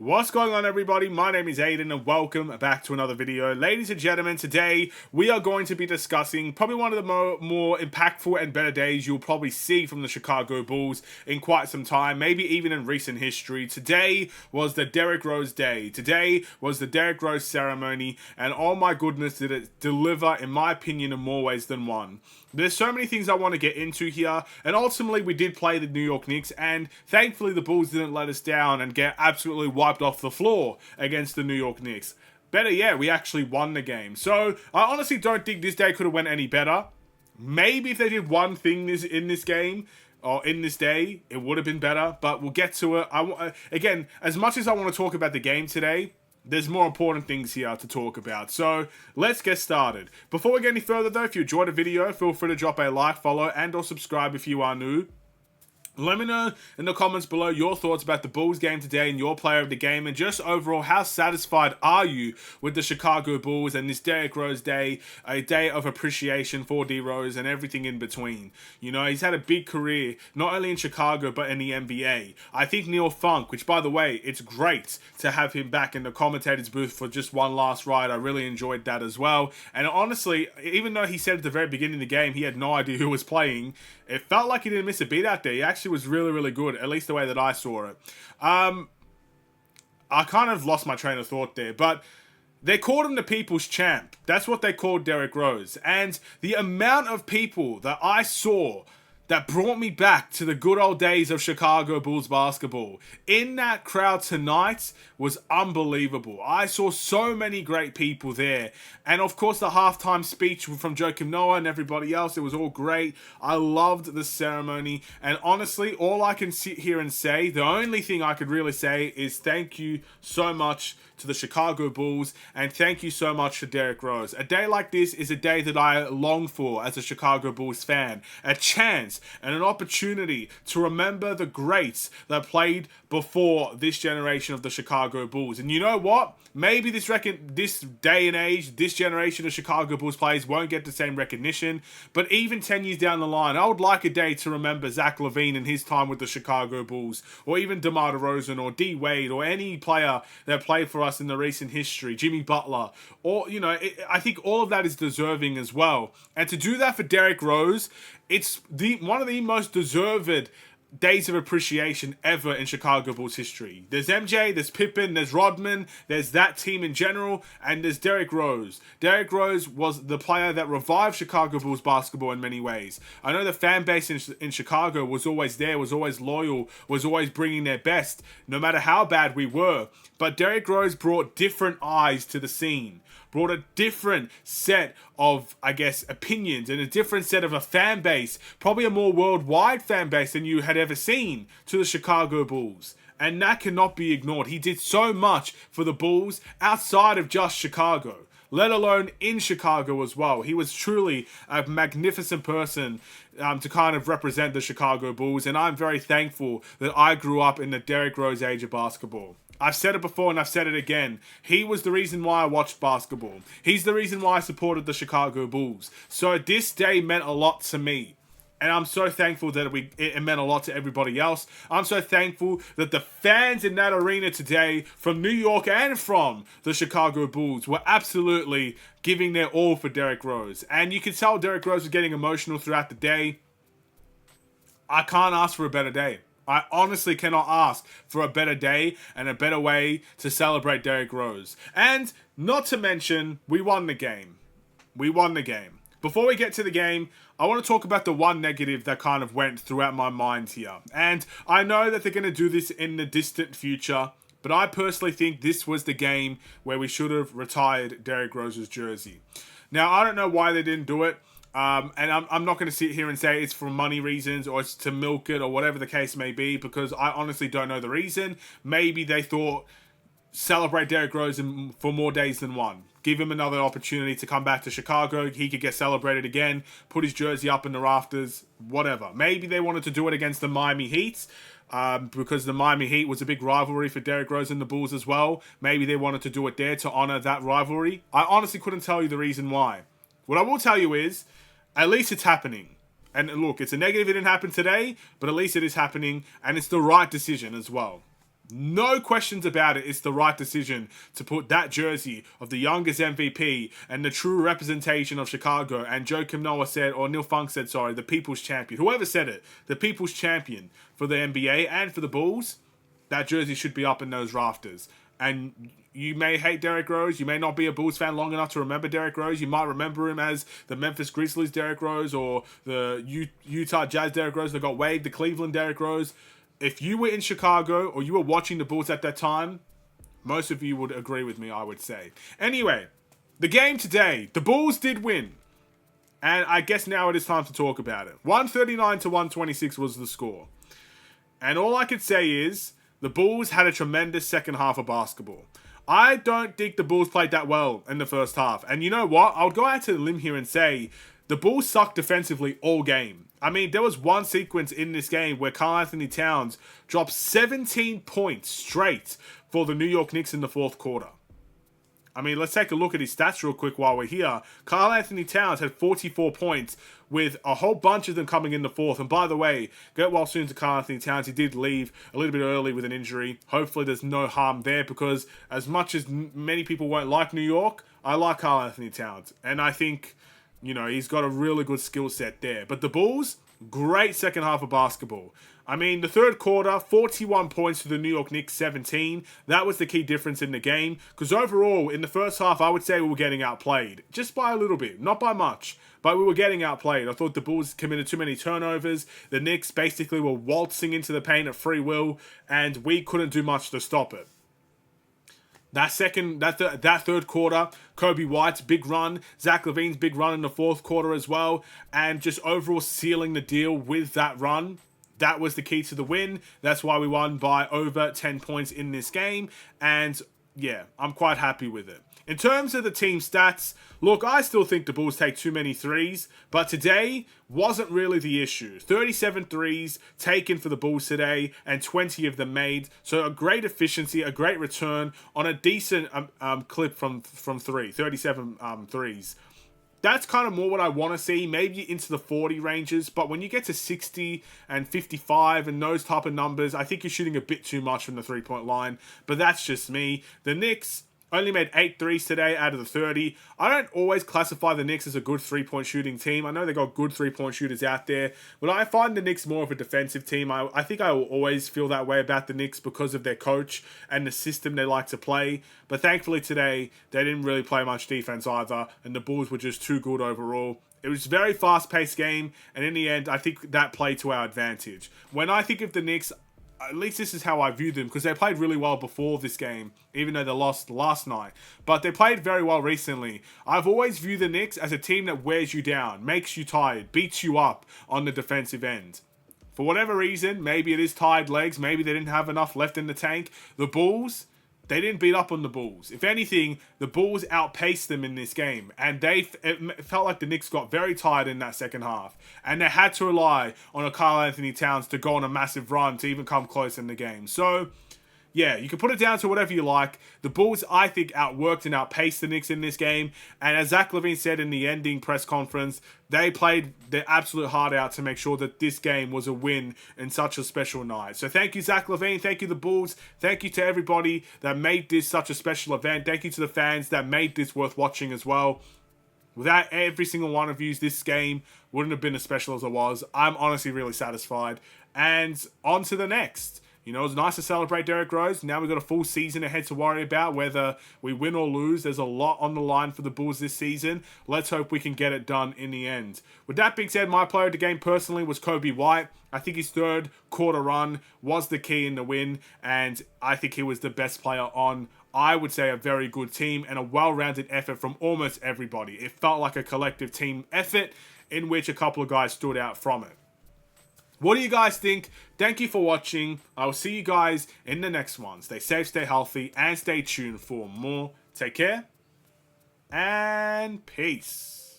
What's going on, everybody? My name is Aiden and welcome back to another video. Ladies and gentlemen, today we are going to be discussing probably one of the more impactful and better days you'll probably see from the Chicago Bulls in quite some time, maybe even in recent history. Today was the Derrick Rose day. Today was the Derrick Rose ceremony, and oh my goodness, did it deliver, in my opinion, in more ways than one. There's so many things I want to get into here, and ultimately we did play the New York Knicks, and thankfully the Bulls didn't let us down and get absolutely wiped off the floor against the New York Knicks. Better yet, we actually won the game. So I honestly don't think this day could have went any better. Maybe if they did one thing in this game, or in this day, it would have been better, but we'll get to it. Again, as much as I want to talk about the game today, there's more important things here to talk about. So let's get started. Before we get any further though, if you enjoyed the video, feel free to drop a like, follow, and or subscribe if you are new. Let me know in the comments below your thoughts about the Bulls game today and your player of the game, and just overall, how satisfied are you with the Chicago Bulls and this Derrick Rose day, a day of appreciation for D Rose and everything in between. You know, he's had a big career, not only in Chicago, but in the NBA. I think Neil Funk, which by the way, it's great to have him back in the commentator's booth for just one last ride. I really enjoyed that as well. And honestly, even though he said at the very beginning of the game, he had no idea who was playing, it felt like he didn't miss a beat out there. He actually was really, really good, at least the way that I saw it. I kind of lost my train of thought there, but they called him the People's Champ. That's what they called Derrick Rose. And the amount of people that I saw that brought me back to the good old days of Chicago Bulls basketball in that crowd tonight was unbelievable. I saw so many great people there. And of course, the halftime speech from Joakim Noah and everybody else, it was all great. I loved the ceremony. And honestly, all I can sit here and say, the only thing I could really say is thank you so much to the Chicago Bulls, and thank you so much to Derrick Rose. A day like this is a day that I long for as a Chicago Bulls fan. A chance and an opportunity to remember the greats that played before this generation of the Chicago Bulls. And you know what? Maybe this day and age, this generation of Chicago Bulls players won't get the same recognition, but even 10 years down the line, I would like a day to remember Zach LaVine and his time with the Chicago Bulls, or even DeMar DeRozan, or D Wade, or any player that played for us in the recent history, Jimmy Butler, or, you know, I think all of that is deserving as well. And to do that for Derrick Rose, it's one of the most deserved days of appreciation ever in Chicago Bulls history. There's MJ, there's Pippen, there's Rodman, there's that team in general, and there's Derrick Rose. Derrick Rose was the player that revived Chicago Bulls basketball in many ways. I know the fan base in Chicago was always there, was always loyal, was always bringing their best, no matter how bad we were. But Derrick Rose brought different eyes to the scene, brought a different set of, I guess, opinions, and a different set of a fan base, probably a more worldwide fan base than you had ever seen, to the Chicago Bulls. And that cannot be ignored. He did so much for the Bulls outside of just Chicago, let alone in Chicago as well. He was truly a magnificent person to kind of represent the Chicago Bulls, and I'm very thankful that I grew up in the Derrick Rose age of basketball. I've said it before and I've said it again. He was the reason why I watched basketball. He's the reason why I supported the Chicago Bulls. So this day meant a lot to me. And I'm so thankful that it meant a lot to everybody else. I'm so thankful that the fans in that arena today, from New York and from the Chicago Bulls, were absolutely giving their all for Derrick Rose. And you could tell Derrick Rose was getting emotional throughout the day. I can't ask for a better day. I honestly cannot ask for a better day and a better way to celebrate Derrick Rose. And not to mention, we won the game. We won the game. Before we get to the game, I want to talk about the one negative that kind of went throughout my mind here. And I know that they're going to do this in the distant future, but I personally think this was the game where we should have retired Derrick Rose's jersey. Now, I don't know why they didn't do it. And I'm not going to sit here and say it's for money reasons or it's to milk it or whatever the case may be, because I honestly don't know the reason. Maybe they thought, celebrate Derrick Rose for more days than one. Give him another opportunity to come back to Chicago. He could get celebrated again, put his jersey up in the rafters, whatever. Maybe they wanted to do it against the Miami Heat, because the Miami Heat was a big rivalry for Derrick Rose and the Bulls as well. Maybe they wanted to do it there to honor that rivalry. I honestly couldn't tell you the reason why. What I will tell you is, at least it's happening. And look, it's a negative it didn't happen today, but at least it is happening, and it's the right decision as well. No questions about it. It's the right decision to put that jersey of the youngest MVP and the true representation of Chicago. And Joakim Noah said, or Neil Funk said, sorry, the people's champion. Whoever said it, the people's champion for the NBA and for the Bulls. That jersey should be up in those rafters. And you may hate Derrick Rose. You may not be a Bulls fan long enough to remember Derrick Rose. You might remember him as the Memphis Grizzlies Derrick Rose or the Utah Jazz Derrick Rose that got waived, the Cleveland Derrick Rose. If you were in Chicago or you were watching the Bulls at that time, most of you would agree with me, I would say. Anyway, the game today, the Bulls did win. And I guess now it is time to talk about it. 139 to 126 was the score. And all I could say is the Bulls had a tremendous second half of basketball. I don't think the Bulls played that well in the first half. And you know what? I'll go out to the limb here and say the Bulls sucked defensively all game. I mean, there was one sequence in this game where Karl-Anthony Towns dropped 17 points straight for the New York Knicks in the fourth quarter. I mean, let's take a look at his stats real quick while we're here. Karl-Anthony Towns had 44 points with a whole bunch of them coming in the fourth. And by the way, get well soon to Karl-Anthony Towns. He did leave a little bit early with an injury. Hopefully there's no harm there because as much as many people won't like New York, I like Karl-Anthony Towns. And I think, you know, he's got a really good skill set there. But the Bulls, great second half of basketball. I mean, the third quarter, 41 points to the New York Knicks, 17. That was the key difference in the game. Because overall, in the first half, I would say we were getting outplayed. Just by a little bit. Not by much. But we were getting outplayed. I thought the Bulls committed too many turnovers. The Knicks basically were waltzing into the paint at free will. And we couldn't do much to stop it. That third quarter, Kobe White's big run, Zach LaVine's big run in the fourth quarter as well, and just overall sealing the deal with that run. That was the key to the win. That's why we won by over 10 points in this game. And yeah, I'm quite happy with it. In terms of the team stats, look, I still think the Bulls take too many threes, but today wasn't really the issue. 37 threes taken for the Bulls today, and 20 of them made. So a great efficiency, a great return on a decent clip from three, 37 threes. That's kind of more what I want to see, maybe into the 40 ranges. But when you get to 60 and 55 and those type of numbers, I think you're shooting a bit too much from the three-point line. But that's just me. The Knicks only made 8 threes today out of the 30. I don't always classify the Knicks as a good three-point shooting team. I know they got good three-point shooters out there, but I find the Knicks more of a defensive team. I think I will always feel that way about the Knicks because of their coach and the system they like to play. But thankfully today, they didn't really play much defense either, and the Bulls were just too good overall. It was a very fast-paced game, and in the end, I think that played to our advantage. When I think of the Knicks, at least this is how I view them, because they played really well before this game, even though they lost last night. But they played very well recently. I've always viewed the Knicks as a team that wears you down, makes you tired, beats you up on the defensive end. For whatever reason, maybe it is tired legs, maybe they didn't have enough left in the tank. The Bulls, they didn't beat up on the Bulls. If anything, the Bulls outpaced them in this game. And it felt like the Knicks got very tired in that second half. And they had to rely on a Karl-Anthony Towns to go on a massive run to even come close in the game. So, yeah, you can put it down to whatever you like. The Bulls, I think, outworked and outpaced the Knicks in this game. And as Zach LaVine said in the ending press conference, they played their absolute heart out to make sure that this game was a win in such a special night. So thank you, Zach LaVine. Thank you, the Bulls. Thank you to everybody that made this such a special event. Thank you to the fans that made this worth watching as well. Without every single one of you, this game wouldn't have been as special as it was. I'm honestly really satisfied. And on to the next. You know, it was nice to celebrate Derrick Rose. Now we've got a full season ahead to worry about, whether we win or lose. There's a lot on the line for the Bulls this season. Let's hope we can get it done in the end. With that being said, my player of the game personally was Kobe White. I think his third quarter run was the key in the win, and I think he was the best player on, I would say, a very good team and a well-rounded effort from almost everybody. It felt like a collective team effort in which a couple of guys stood out from it. What do you guys think? Thank you for watching. I will see you guys in the next one. Stay safe, stay healthy, and stay tuned for more. Take care, and peace.